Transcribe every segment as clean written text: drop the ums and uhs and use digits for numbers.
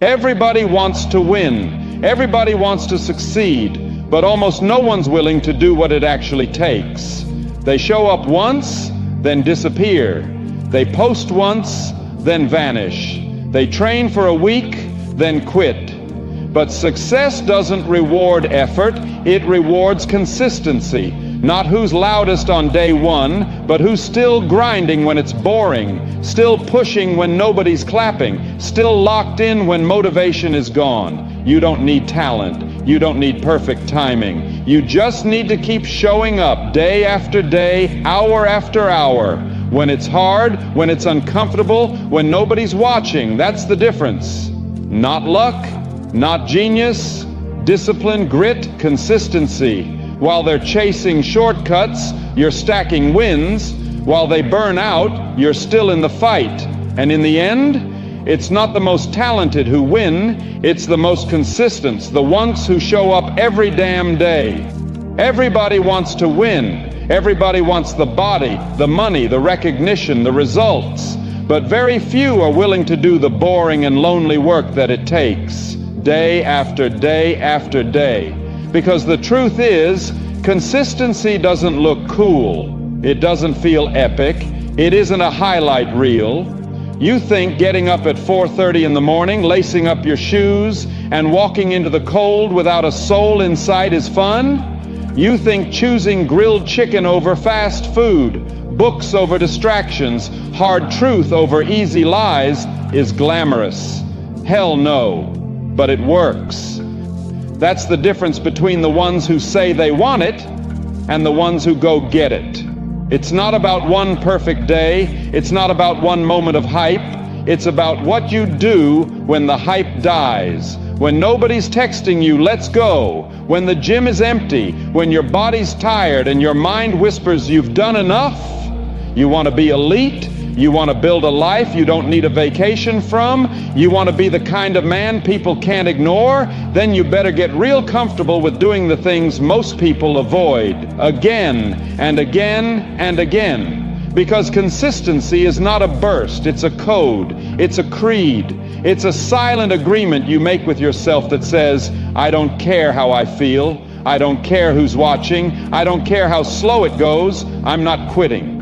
Everybody wants to win. Everybody wants to succeed, but almost no one's willing to do what it actually takes. They show up once, then disappear. They post once, then vanish. They train for a week, then quit. But success doesn't reward effort, it rewards consistency. Not who's loudest on day one, but who's still grinding when it's boring, still pushing when nobody's clapping, still locked in when motivation is gone. You don't need talent. You don't need perfect timing. You just need to keep showing up day after day, hour after hour. When it's hard, when it's uncomfortable, when nobody's watching, that's the difference. Not luck, not genius, discipline, grit, consistency. While they're chasing shortcuts, you're stacking wins. While they burn out, you're still in the fight. And in the end, it's not the most talented who win, it's the most consistent, the ones who show up every damn day. Everybody wants to win. Everybody wants the body, the money, the recognition, the results. But very few are willing to do the boring and lonely work that it takes, day after day after day. Because the truth is, consistency doesn't look cool. It doesn't feel epic. It isn't a highlight reel. You think getting up at 4:30 in the morning, lacing up your shoes, and walking into the cold without a soul in sight is fun? You think choosing grilled chicken over fast food, books over distractions, hard truth over easy lies is glamorous. Hell no, but it works. That's the difference between the ones who say they want it and the ones who go get it. It's not about one perfect day. It's not about one moment of hype. It's about what you do when the hype dies. When nobody's texting you, let's go. When the gym is empty. When your body's tired and your mind whispers you've done enough. You want to be elite. You want to build a life you don't need a vacation from? You want to be the kind of man people can't ignore? Then you better get real comfortable with doing the things most people avoid, again and again and again. Because consistency is not a burst, it's a code, it's a creed, it's a silent agreement you make with yourself that says, I don't care how I feel, I don't care who's watching, I don't care how slow it goes, I'm not quitting.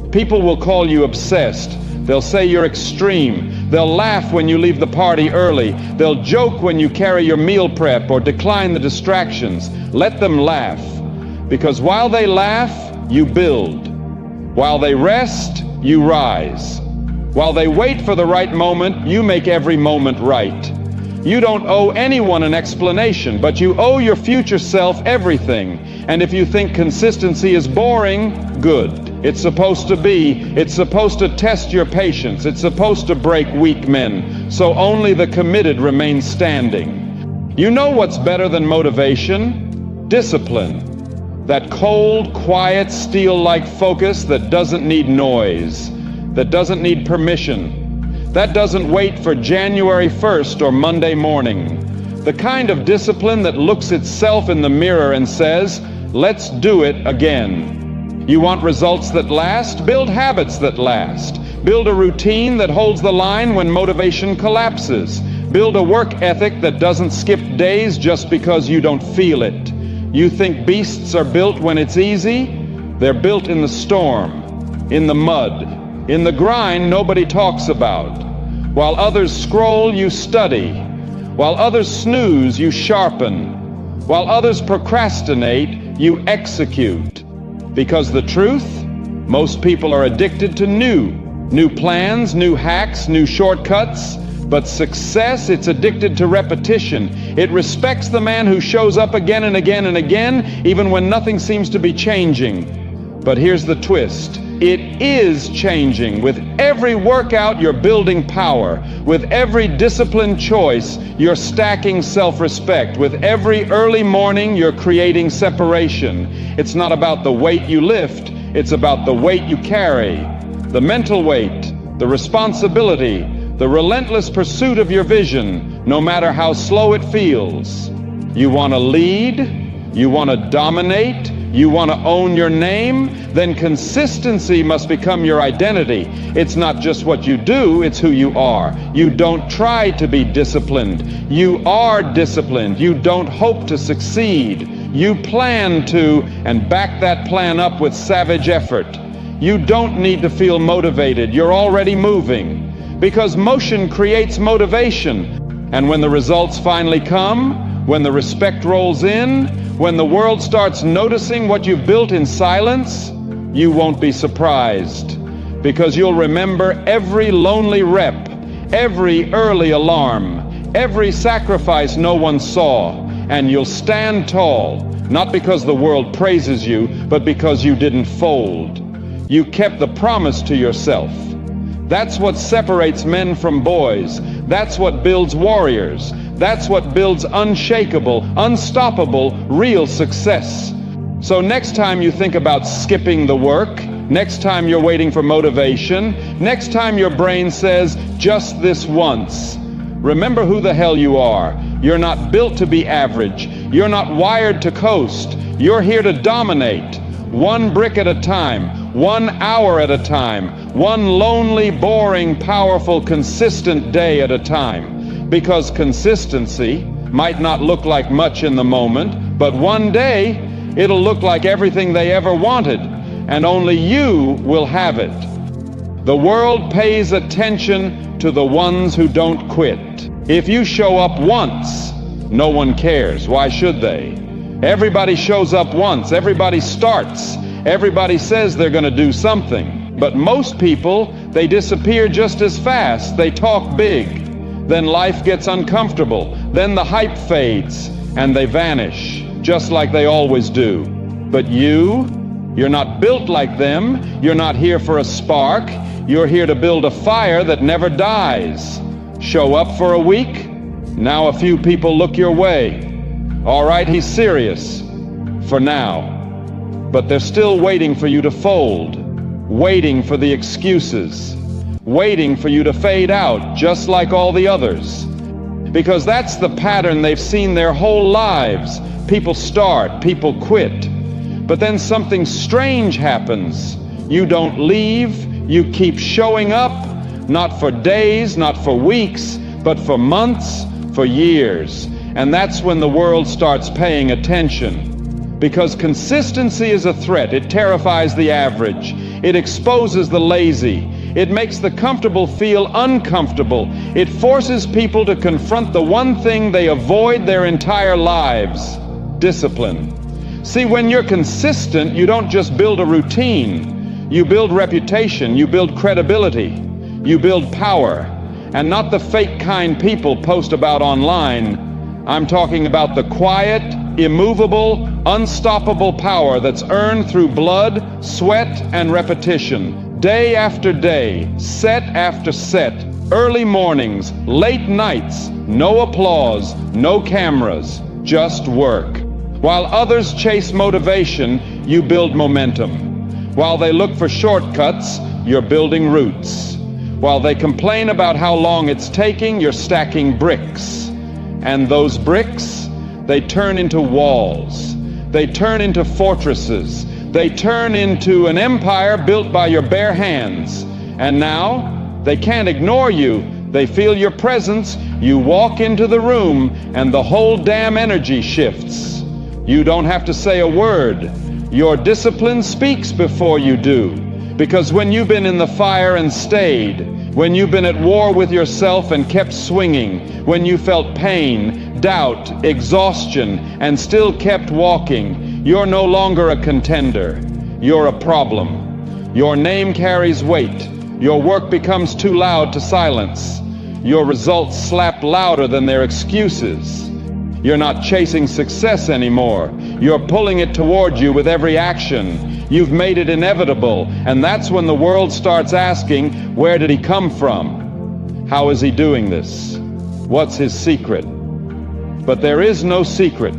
People will call you obsessed. They'll say you're extreme. They'll laugh when you leave the party early. They'll joke when you carry your meal prep or decline the distractions. Let them laugh. Because while they laugh, you build. While they rest, you rise. While they wait for the right moment, you make every moment right. You don't owe anyone an explanation, but you owe your future self everything. And if you think consistency is boring, good. It's supposed to be. It's supposed to test your patience. It's supposed to break weak men. So only the committed remain standing. You know what's better than motivation? Discipline. That cold, quiet, steel-like focus that doesn't need noise, that doesn't need permission, that doesn't wait for January 1st or Monday morning. The kind of discipline that looks itself in the mirror and says, let's do it again. You want results that last? Build habits that last. Build a routine that holds the line when motivation collapses. Build a work ethic that doesn't skip days just because you don't feel it. You think beasts are built when it's easy? They're built in the storm, in the mud, in the grind nobody talks about. While others scroll, you study. While others snooze, you sharpen. While others procrastinate, you execute. Because the truth, most people are addicted to new plans, new hacks, new shortcuts. But success, it's addicted to repetition. It respects the man who shows up again and again and again, even when nothing seems to be changing. But here's the twist. It is changing. With every workout, you're building power. With every disciplined choice, you're stacking self-respect. With every early morning, you're creating separation. It's not about the weight you lift, it's about the weight you carry. The mental weight, the responsibility, the relentless pursuit of your vision, no matter how slow it feels. You want to lead, you want to dominate, You want to own your name? Then consistency must become your identity. It's not just what you do, it's who you are. You don't try to be disciplined. You are disciplined. You don't hope to succeed. You plan to, and back that plan up with savage effort. You don't need to feel motivated. You're already moving, because motion creates motivation. And when the results finally come, when the respect rolls in, when the world starts noticing what you've built in silence, you won't be surprised, because you'll remember every lonely rep, every early alarm, every sacrifice no one saw, and you'll stand tall, not because the world praises you, but because you didn't fold. You kept the promise to yourself. That's what separates men from boys. That's what builds warriors. That's what builds unshakable, unstoppable, real success. So next time you think about skipping the work, next time you're waiting for motivation, next time your brain says, just this once, remember who the hell you are. You're not built to be average. You're not wired to coast. You're here to dominate. One brick at a time, 1 hour at a time, one lonely, boring, powerful, consistent day at a time. Because consistency might not look like much in the moment, but one day it'll look like everything they ever wanted, and only you will have it. The world pays attention to the ones who don't quit. If you show up once, no one cares. Why should they? Everybody shows up once. Everybody starts. Everybody says they're going to do something. But most people, they disappear just as fast. They talk big. Then life gets uncomfortable. Then the hype fades and they vanish, just like they always do. But you're not built like them. You're not here for a spark. You're here to build a fire that never dies. Show up for a week. Now a few people look your way. All right, he's serious for now. But they're still waiting for you to fold, waiting for the excuses, waiting for you to fade out just like all the others. Because that's the pattern they've seen their whole lives. People start, people quit. But then something strange happens. You don't leave, you keep showing up, not for days, not for weeks, but for months, for years. And that's when the world starts paying attention. Because consistency is a threat. It terrifies the average. It exposes the lazy. It makes the comfortable feel uncomfortable. It forces people to confront the one thing they avoid their entire lives: discipline. See, when you're consistent, you don't just build a routine. You build reputation. You build credibility. You build power. And not the fake kind people post about online. I'm talking about the quiet, immovable, unstoppable power that's earned through blood, sweat, and repetition. Day after day, set after set, early mornings, late nights, no applause, no cameras, just work. While others chase motivation, you build momentum. While they look for shortcuts, you're building roots. While they complain about how long it's taking, you're stacking bricks. And those bricks, they turn into walls. They turn into fortresses. They turn into an empire built by your bare hands. And now, they can't ignore you. They feel your presence. You walk into the room, and the whole damn energy shifts. You don't have to say a word. Your discipline speaks before you do. Because when you've been in the fire and stayed, when you've been at war with yourself and kept swinging, when you felt pain, doubt, exhaustion, and still kept walking, you're no longer a contender. You're a problem. Your name carries weight. Your work becomes too loud to silence. Your results slap louder than their excuses. You're not chasing success anymore. You're pulling it toward you with every action. You've made it inevitable, and that's when the world starts asking, where did he come from? How is he doing this? What's his secret? But there is no secret.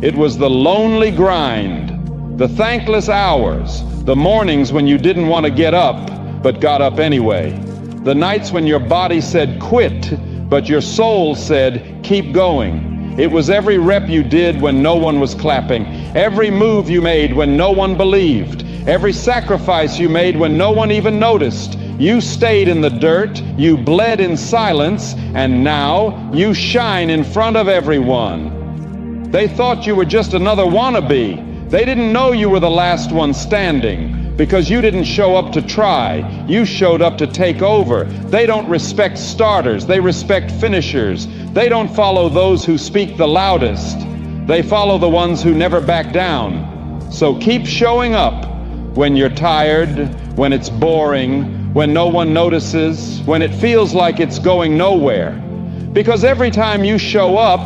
It was the lonely grind, the thankless hours, the mornings when you didn't want to get up, but got up anyway. The nights when your body said quit, but your soul said keep going. It was every rep you did when no one was clapping, every move you made when no one believed, every sacrifice you made when no one even noticed. You stayed in the dirt, you bled in silence, and now you shine in front of everyone. They thought you were just another wannabe. They didn't know you were the last one standing, because you didn't show up to try. You showed up to take over. They don't respect starters, they respect finishers. They don't follow those who speak the loudest. They follow the ones who never back down. So keep showing up when you're tired, when it's boring, when no one notices, when it feels like it's going nowhere. Because every time you show up,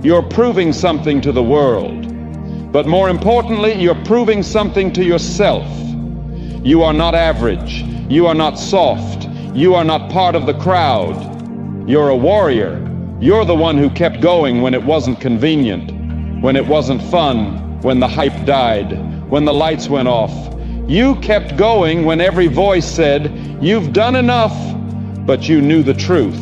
you're proving something to the world. But more importantly, you're proving something to yourself. You are not average. You are not soft. You are not part of the crowd. You're a warrior. You're the one who kept going when it wasn't convenient, when it wasn't fun, when the hype died, when the lights went off. You kept going when every voice said, "You've done enough," but you knew the truth.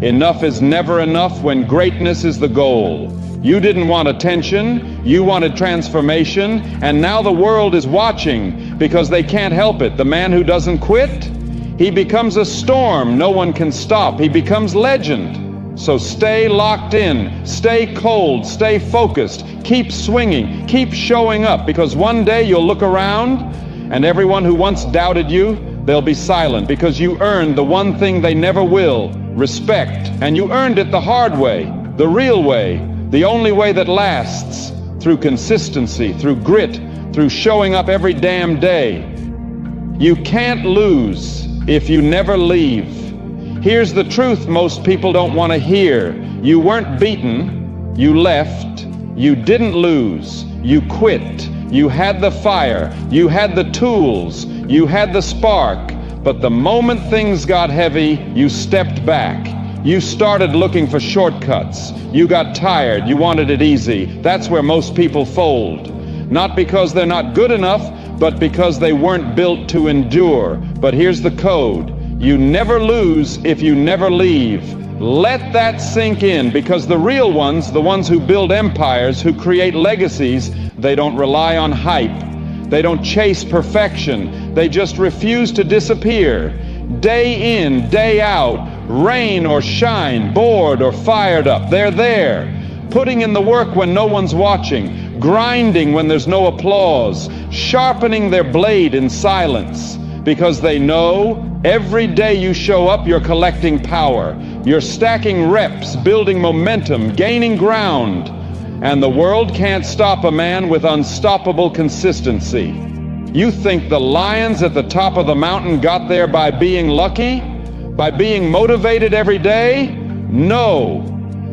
Enough is never enough when greatness is the goal. You didn't want attention, you wanted transformation, and now the world is watching because they can't help it. The man who doesn't quit, he becomes a storm no one can stop. He becomes legend. So stay locked in, stay cold, stay focused, keep swinging, keep showing up, because one day you'll look around and everyone who once doubted you, they'll be silent, because you earned the one thing they never will, respect. And you earned it the hard way, the real way, the only way that lasts, through consistency, through grit, through showing up every damn day. You can't lose if you never leave. Here's the truth most people don't want to hear. You weren't beaten, you left. You didn't lose, you quit. You had the fire, you had the tools, you had the spark, but the moment things got heavy, you stepped back. You started looking for shortcuts. You got tired, you wanted it easy. That's where most people fold. Not because they're not good enough, but because they weren't built to endure. But here's the code. You never lose if you never leave. Let that sink in, because the real ones, the ones who build empires, who create legacies, they don't rely on hype. They don't chase perfection. They just refuse to disappear. Day in, day out, rain or shine, bored or fired up, they're there. Putting in the work when no one's watching, grinding when there's no applause, sharpening their blade in silence, because they know every day you show up, you're collecting power. You're stacking reps, building momentum, gaining ground. And the world can't stop a man with unstoppable consistency. You think the lions at the top of the mountain got there by being lucky? By being motivated every day? No.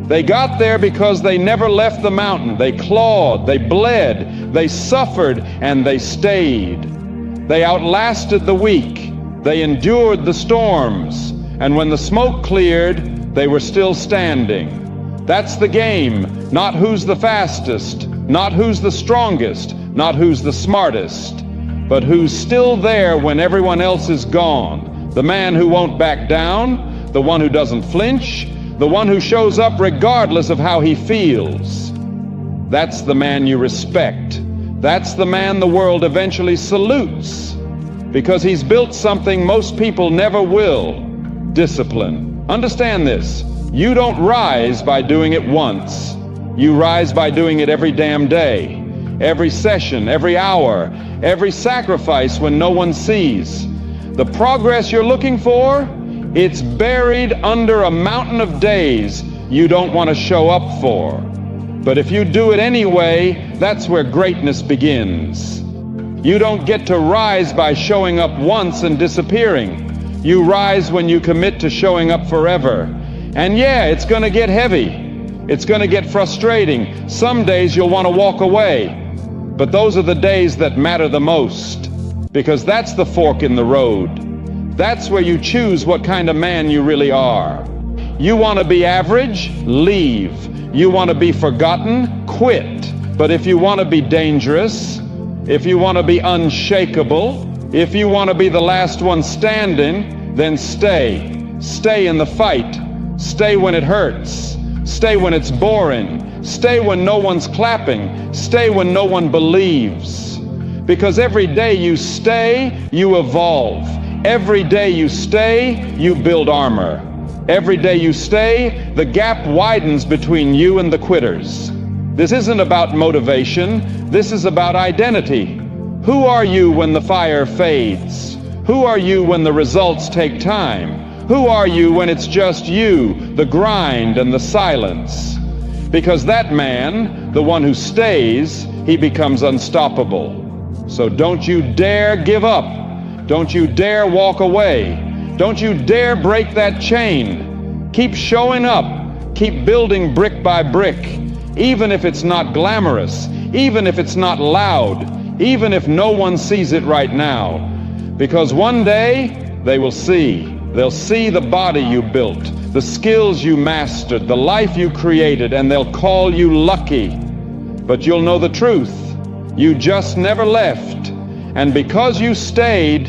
They got there because they never left the mountain. They clawed, they bled, they suffered, and they stayed. They outlasted the weak. They endured the storms. And when the smoke cleared, they were still standing. That's the game. Not who's the fastest, not who's the strongest, not who's the smartest, but who's still there when everyone else is gone. The man who won't back down, the one who doesn't flinch, the one who shows up regardless of how he feels. That's the man you respect. That's the man the world eventually salutes, because he's built something most people never will: discipline. Understand this. You don't rise by doing it once. You rise by doing it every damn day, every session, every hour, every sacrifice when no one sees. The progress you're looking for, it's buried under a mountain of days you don't want to show up for. But if you do it anyway, that's where greatness begins. You don't get to rise by showing up once and disappearing. You rise when you commit to showing up forever. And yeah, it's going to get heavy. It's going to get frustrating. Some days you'll want to walk away. But those are the days that matter the most, because that's the fork in the road. That's where you choose what kind of man you really are. You want to be average? Leave. You want to be forgotten? Quit. But if you want to be dangerous, if you want to be unshakable, if you want to be the last one standing, then stay. Stay in the fight. Stay when it hurts. Stay when it's boring. Stay when no one's clapping. Stay when no one believes. Because every day you stay, you evolve. Every day you stay, you build armor. Every day you stay, the gap widens between you and the quitters. This isn't about motivation. This is about identity. Who are you when the fire fades? Who are you when the results take time? Who are you when it's just you, the grind and the silence? Because that man, the one who stays, he becomes unstoppable. So don't you dare give up. Don't you dare walk away. Don't you dare break that chain. Keep showing up. Keep building brick by brick. Even if it's not glamorous, even if it's not loud, even if no one sees it right now. Because one day they will see. They'll see the body you built, the skills you mastered, the life you created, and they'll call you lucky. But you'll know the truth. You just never left. And because you stayed,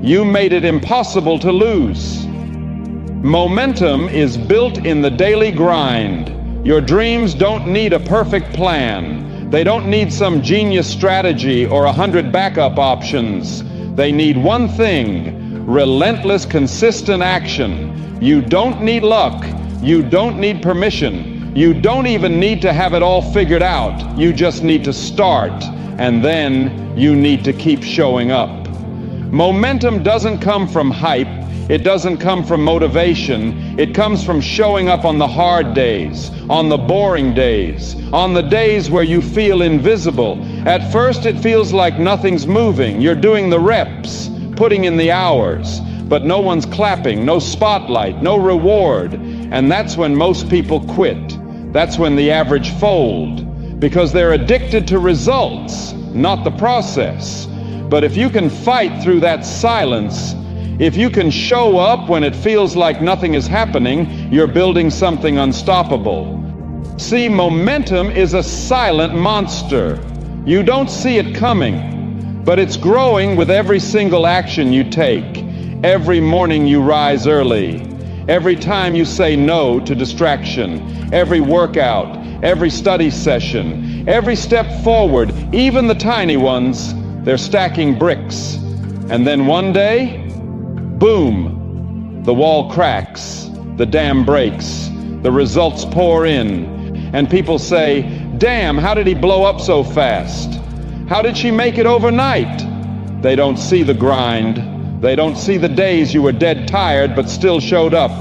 you made it impossible to lose. Momentum is built in the daily grind. Your dreams don't need a perfect plan. They don't need some genius strategy or 100 backup options. They need one thing: relentless, consistent action. You don't need luck. You don't need permission. You don't even need to have it all figured out. You just need to start, and then you need to keep showing up. Momentum doesn't come from hype. It doesn't come from motivation. It comes from showing up on the hard days, on the boring days, on the days where you feel invisible. At first it feels like nothing's moving. You're doing the reps, putting in the hours, but no one's clapping, no spotlight, no reward. And that's when most people quit. That's when the average fold, because they're addicted to results, not the process. But if you can fight through that silence, if you can show up when it feels like nothing is happening, you're building something unstoppable. See, momentum is a silent monster. You don't see it coming, but it's growing with every single action you take. Every morning you rise early. Every time you say no to distraction. Every workout, every study session, every step forward, even the tiny ones, they're stacking bricks. And then one day, boom, the wall cracks, the dam breaks, the results pour in, and people say, damn, how did he blow up so fast? How did she make it overnight? They don't see the grind. They don't see the days you were dead tired but still showed up.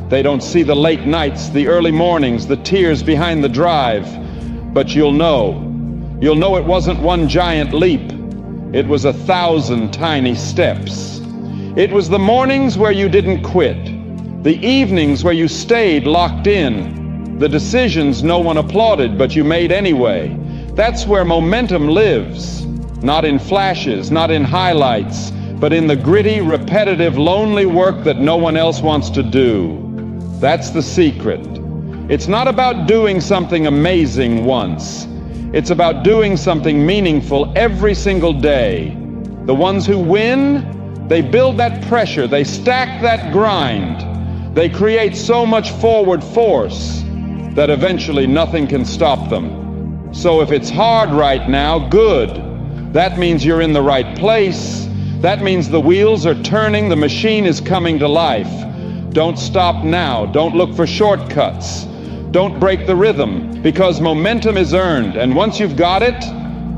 They don't see the late nights, the early mornings, the tears behind the drive. But you'll know. You'll know it wasn't one giant leap. It was 1,000 tiny steps. It was the mornings where you didn't quit, the evenings where you stayed locked in, the decisions no one applauded but you made anyway. That's where momentum lives, not in flashes, not in highlights, but in the gritty, repetitive, lonely work that no one else wants to do. That's the secret. It's not about doing something amazing once. It's about doing something meaningful every single day. The ones who win, they build that pressure, they stack that grind, they create so much forward force that eventually nothing can stop them. So if it's hard right now, good. That means you're in the right place. That means the wheels are turning, the machine is coming to life. Don't stop now. Don't look for shortcuts. Don't break the rhythm, because momentum is earned, and once you've got it,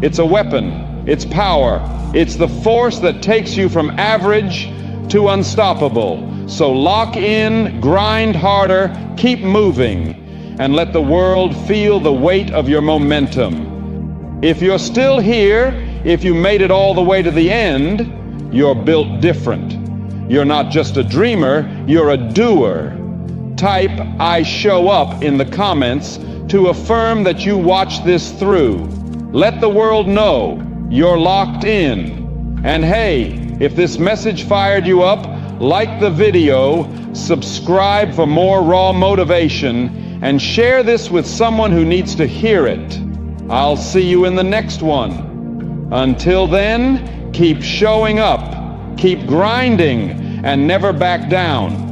it's a weapon, it's power, it's the force that takes you from average to unstoppable. So lock in, grind harder, keep moving, and let the world feel the weight of your momentum. If you're still here, if you made it all the way to the end, you're built different. You're not just a dreamer, you're a doer. Type "I show up" in the comments to affirm that you watched this through. Let the world know you're locked in. And hey, if this message fired you up, like the video, subscribe for more raw motivation, and share this with someone who needs to hear it. I'll see you in the next one. Until then, keep showing up, keep grinding, and never back down.